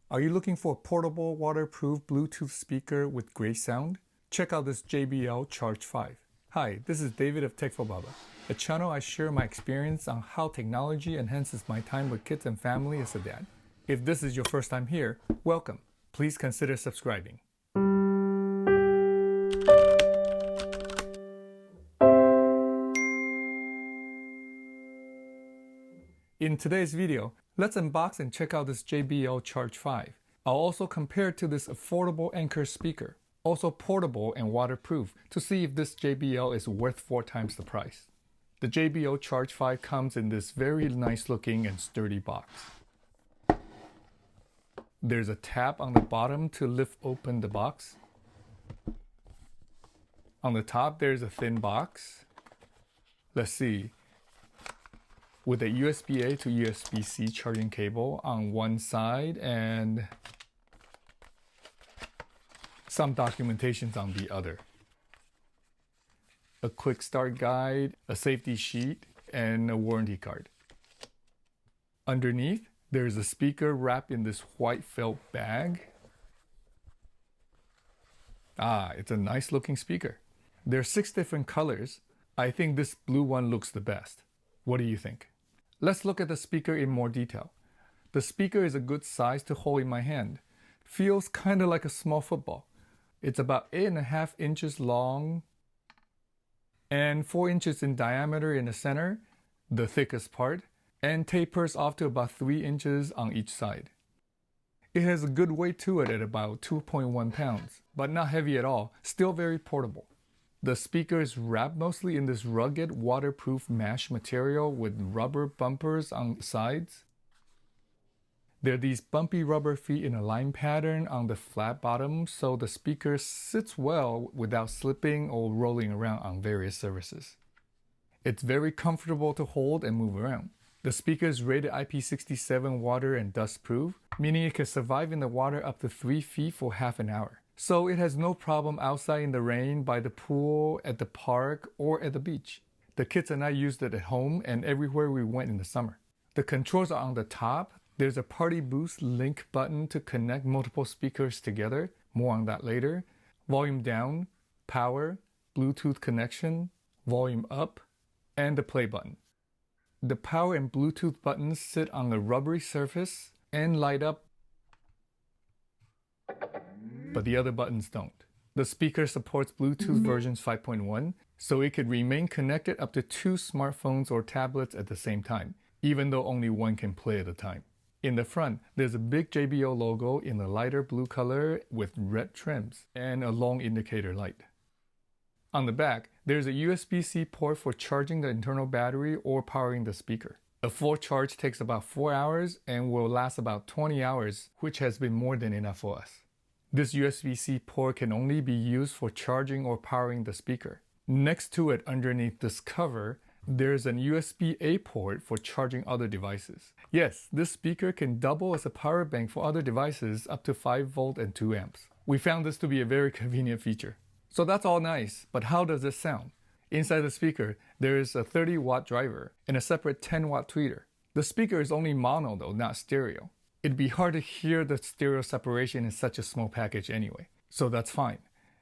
Are you looking for a portable, waterproof Bluetooth speaker with great sound? Check out this JBL Charge 5. Hi, this is David of Tech for Baba, a channel I share my experience on how technology enhances my time with kids and family as a dad. If this is your first time here, welcome. Please consider subscribing. In today's video, let's unbox and check out this JBL Charge 5. I'll also compare it to this affordable Anker speaker, also portable and waterproof, to see if this JBL is worth 4 times the price. The JBL Charge 5 comes in this very nice looking and sturdy box. There's a tab on the bottom to lift open the box. On the top, there's a thin box. Let's see. With a USB-A to USB-C charging cable on one side and some documentations on the other. A quick start guide, a safety sheet, and a warranty card. Underneath, there's a speaker wrapped in this white felt bag. It's a nice looking speaker. There are 6 different colors. I think this blue one looks the best. What do you think? Let's look at the speaker in more detail. The speaker is a good size to hold in my hand. Feels kind of like a small football. It's about 8.5 inches long and 4 inches in diameter in the center, the thickest part, and tapers off to about 3 inches on each side. It has a good weight to it at about 2.1 pounds, but not heavy at all, still very portable. The speaker is wrapped mostly in this rugged, waterproof mesh material with rubber bumpers on the sides. There are these bumpy rubber feet in a line pattern on the flat bottom, so the speaker sits well without slipping or rolling around on various surfaces. It's very comfortable to hold and move around. The speaker is rated IP67 water and dust proof, meaning it can survive in the water up to 3 feet for half an hour. So it has no problem outside in the rain, by the pool, at the park, or at the beach. The kids and I used it at home and everywhere we went in the summer. The controls are on the top. There's a Party Boost link button to connect multiple speakers together. More on that later. Volume down, power, Bluetooth connection, volume up, and the play button. The power and Bluetooth buttons sit on a rubbery surface and light up, but the other buttons don't. The speaker supports Bluetooth versions 5.1, so it could remain connected up to 2 smartphones or tablets at the same time, even though only one can play at a time. In the front, there's a big JBL logo in a lighter blue color with red trims and a long indicator light. On the back, there's a USB-C port for charging the internal battery or powering the speaker. A full charge takes about 4 hours and will last about 20 hours, which has been more than enough for us. This USB-C port can only be used for charging or powering the speaker. Next to it, underneath this cover, there's an USB-A port for charging other devices. Yes, this speaker can double as a power bank for other devices up to 5 volt and 2 amps. We found this to be a very convenient feature. So that's all nice, but how does this sound? Inside the speaker, there is a 30-watt driver and a separate 10-watt tweeter. The speaker is only mono though, not stereo. It'd be hard to hear the stereo separation in such a small package anyway, so that's fine.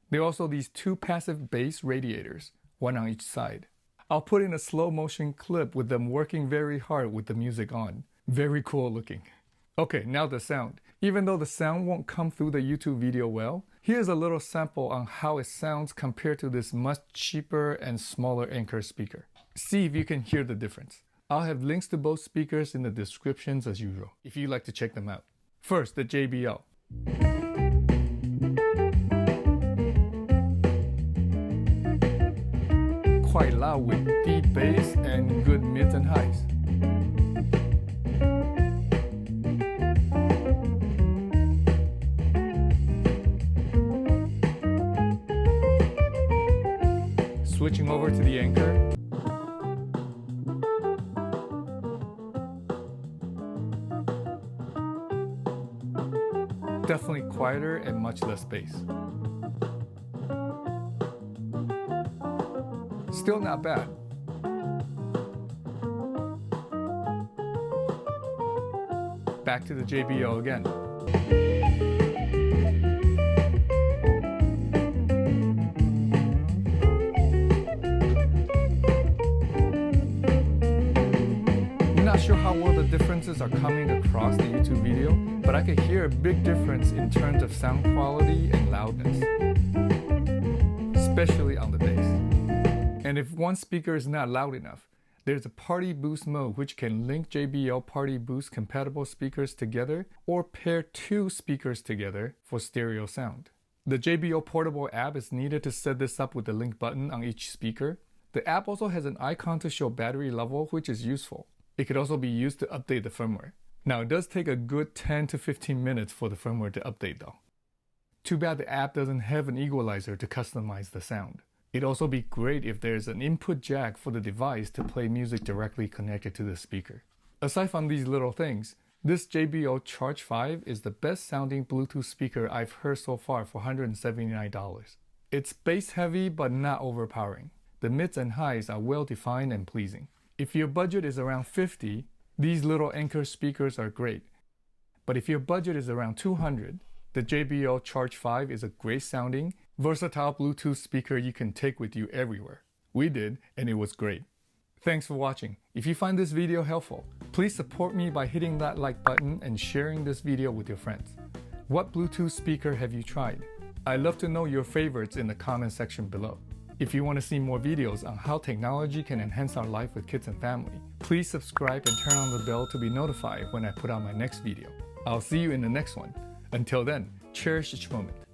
There are also these 2 passive bass radiators, one on each side. I'll put in a slow motion clip with them working very hard with the music on. Very cool looking. Okay, now the sound. Even though the sound won't come through the YouTube video well, here's a little sample on how it sounds compared to this much cheaper and smaller Anker speaker. See if you can hear the difference. I'll have links to both speakers in the descriptions as usual, if you'd like to check them out. First, the JBL. Quite loud with deep bass and good mids and highs. Switching over to the Anker. Definitely quieter and much less bass. Still not bad. Back to the JBL again. sure how well the differences are coming across the YouTube video, but I could hear a big difference in terms of sound quality and loudness, especially on the bass. And if one speaker is not loud enough, there's a Party Boost mode which can link JBL Party Boost compatible speakers together or pair two speakers together for stereo sound. The JBL Portable app is needed to set this up with the link button on each speaker. The app also has an icon to show battery level, which is useful. It could also be used to update the firmware. Now, it does take a good 10 to 15 minutes for the firmware to update though. Too bad the app doesn't have an equalizer to customize the sound. It'd also be great if there's an input jack for the device to play music directly connected to the speaker. Aside from these little things, this JBL Charge 5 is the best sounding Bluetooth speaker I've heard so far for $179. It's bass heavy but not overpowering. The mids and highs are well defined and pleasing. If your budget is around $50, these little Anker speakers are great. But if your budget is around $200, the JBL Charge 5 is a great sounding, versatile Bluetooth speaker you can take with you everywhere. We did, and it was great. Thanks for watching. If you find this video helpful, please support me by hitting that like button and sharing this video with your friends. What Bluetooth speaker have you tried? I'd love to know your favorites in the comment section below. If you want to see more videos on how technology can enhance our life with kids and family, please subscribe and turn on the bell to be notified when I put out my next video. I'll see you in the next one. Until then, cherish each moment.